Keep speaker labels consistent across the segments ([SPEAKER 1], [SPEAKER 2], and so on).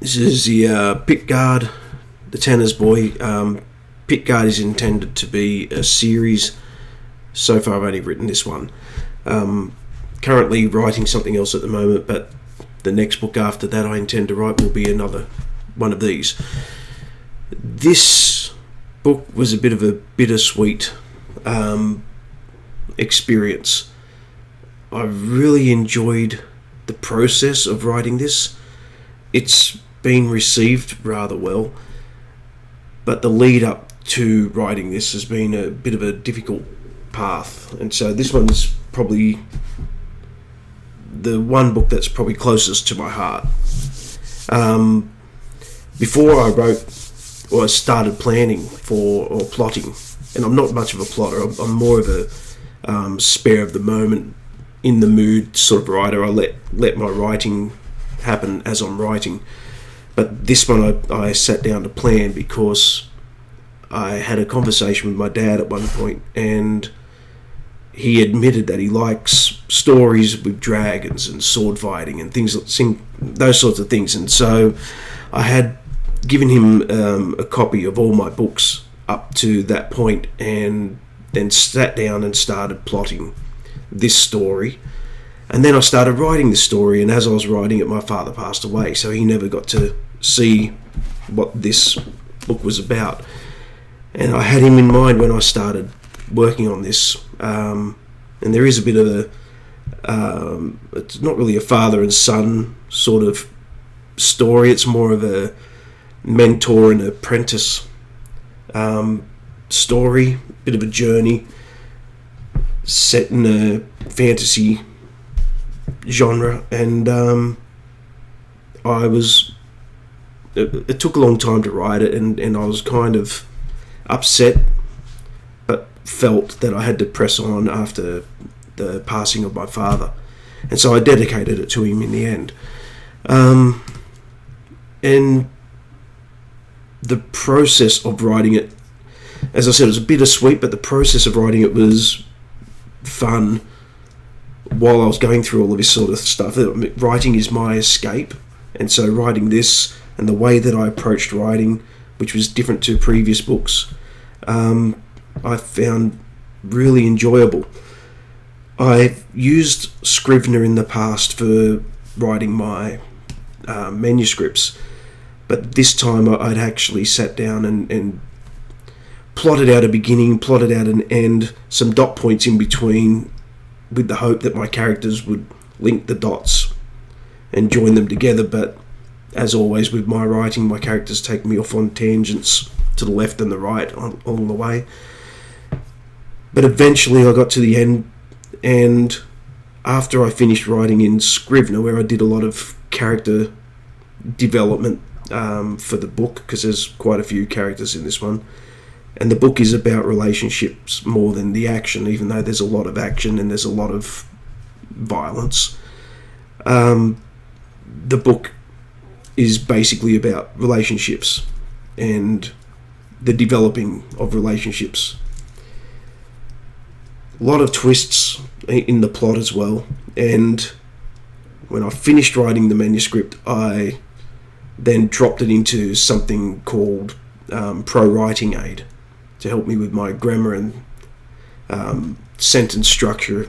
[SPEAKER 1] This is the Pit Guard, the Tanner's Boy. Pit Guard is intended to be a series. So far I've only written this one. Currently writing something else at the moment, but the next book after that I intend to write will be another one of these. This book was a bit of a bittersweet experience. I really enjoyed the process of writing this. It's been received rather well, but the lead up to writing this has been a bit of a difficult path, and so this one's probably the one book that's probably closest to my heart. Before I wrote or I started planning for or plotting, and I'm not much of a plotter, I'm more of a spare of the moment, in the mood sort of writer. I let my writing happen as I'm writing. But this one I sat down to plan because I had a conversation with my dad at one point, and he admitted that he likes stories with dragons and sword fighting and things, those sorts of things. And so I had given him a copy of all my books up to that point, and then sat down and started plotting this story. And then I started writing this story, and as I was writing it, my father passed away, so he never got to see what this book was about. And I had him in mind when I started working on this. And there is a bit of it's not really a father and son sort of story, it's more of a mentor and apprentice story, a bit of a journey set in a fantasy genre. And it took a long time to write it, and I was kind of upset, but felt that I had to press on after the passing of my father, and so I dedicated it to him in the end. And the process of writing it, as I said, it was bittersweet, but the process of writing it was fun. While I was going through all of this sort of stuff, writing is my escape, and so writing this and the way that I approached writing, which was different to previous books, I found really enjoyable. I've used Scrivener in the past for writing my manuscripts, but this time I'd actually sat down and plotted out a beginning, plotted out an end, some dot points in between, with the hope that my characters would link the dots and join them together. But as always with my writing, my characters take me off on tangents to the left and the right along the way. But eventually I got to the end, and after I finished writing in Scrivener, where I did a lot of character development for the book, because there's quite a few characters in this one, and the book is about relationships more than the action, even though there's a lot of action and there's a lot of violence. The book is basically about relationships and the developing of relationships. A lot of twists in the plot as well, and when I finished writing the manuscript, I then dropped it into something called Pro Writing Aid to help me with my grammar and sentence structure,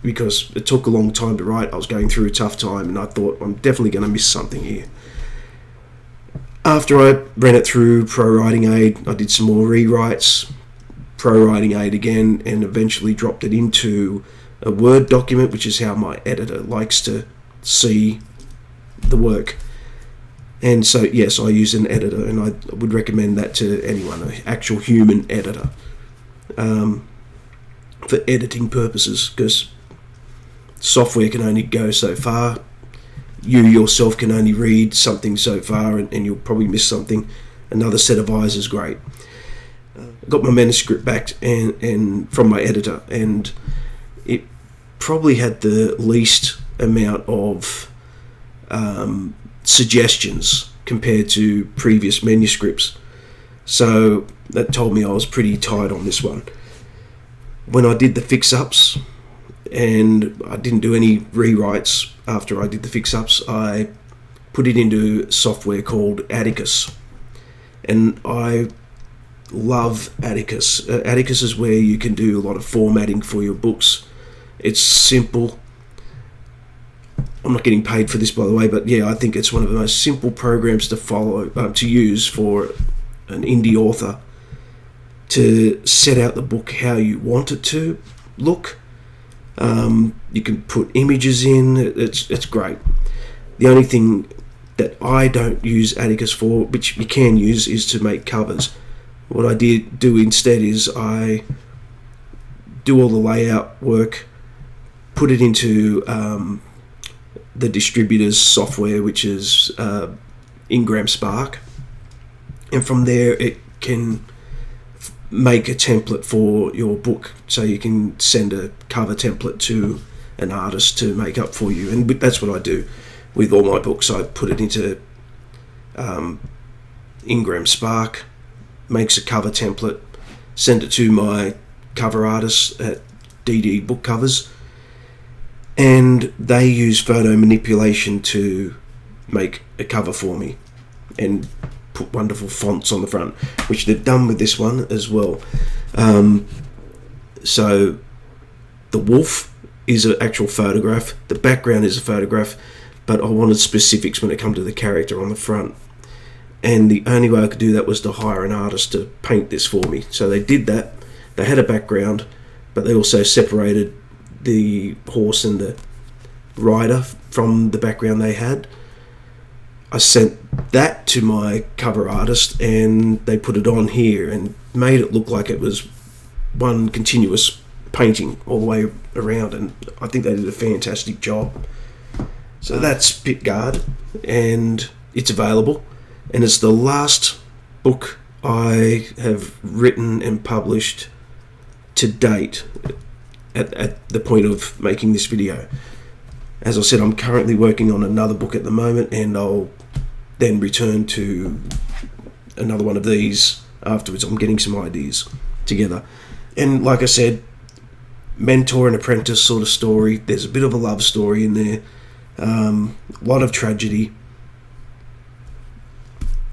[SPEAKER 1] because it took a long time to write. I was going through a tough time, and I thought, I'm definitely going to miss something here. After I ran it through Pro Writing Aid, I did some more rewrites, Pro Writing Aid again, and eventually dropped it into a Word document, which is how my editor likes to see the work. And so, yes, I use an editor, and I would recommend that to anyone, an actual human editor, for editing purposes, because software can only go so far. You yourself can only read something so far, and you'll probably miss something. Another set of eyes is great. I got my manuscript back and from my editor, and it probably had the least amount of suggestions compared to previous manuscripts, so that told me I was pretty tight on this one. When I did the fix-ups, and I didn't do any rewrites after I did the fix-ups, I put it into software called Atticus. And I love Atticus. Atticus is where you can do a lot of formatting for your books. It's simple. I'm not getting paid for this, by the way, but yeah, I think it's one of the most simple programs to follow, to use for an indie author to set out the book how you want it to look. You can put images in. It's great. The only thing that I don't use Atticus for, which you can use, is to make covers. What I do instead is I do all the layout work, put it into the distributor's software, which is Ingram Spark, and from there it can make a template for your book, so you can send a cover template to an artist to make up for you. And that's what I do with all my books. I put it into Ingram Spark, makes a cover template, send it to my cover artists at DD Book Covers, and they use photo manipulation to make a cover for me and put wonderful fonts on the front, which they've done with this one as well. So the wolf is an actual photograph, the background is a photograph, but I wanted specifics when it comes to the character on the front, and the only way I could do that was to hire an artist to paint this for me. So they did that. They had a background, but they also separated the horse and the rider from the background they had. I sent that to my cover artist, and they put it on here and made it look like it was one continuous painting all the way around, and I think they did a fantastic job. So that's Pickguard, and it's available, and it's the last book I have written and published to date at the point of making this video. As I said, I'm currently working on another book at the moment, and I'll then return to another one of these afterwards. I'm getting some ideas together. And like I said, mentor and apprentice sort of story. There's a bit of a love story in there, a lot of tragedy,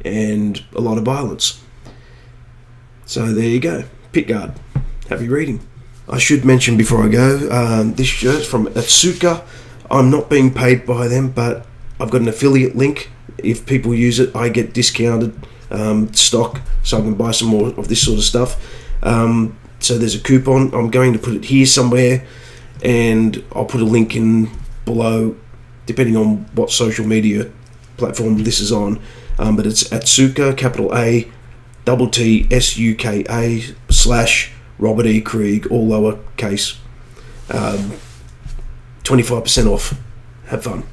[SPEAKER 1] and a lot of violence. So there you go, Pickguard. Happy reading. I should mention before I go, this shirt's from Atsuka. I'm not being paid by them, but I've got an affiliate link. If people use it, I get discounted stock, so I can buy some more of this sort of stuff. So there's a coupon. I'm going to put it here somewhere, and I'll put a link in below, depending on what social media platform this is on. But it's Atsuka, capital A, double T, SUKA / Robert E. Kreig, all lowercase. 25% off. Have fun.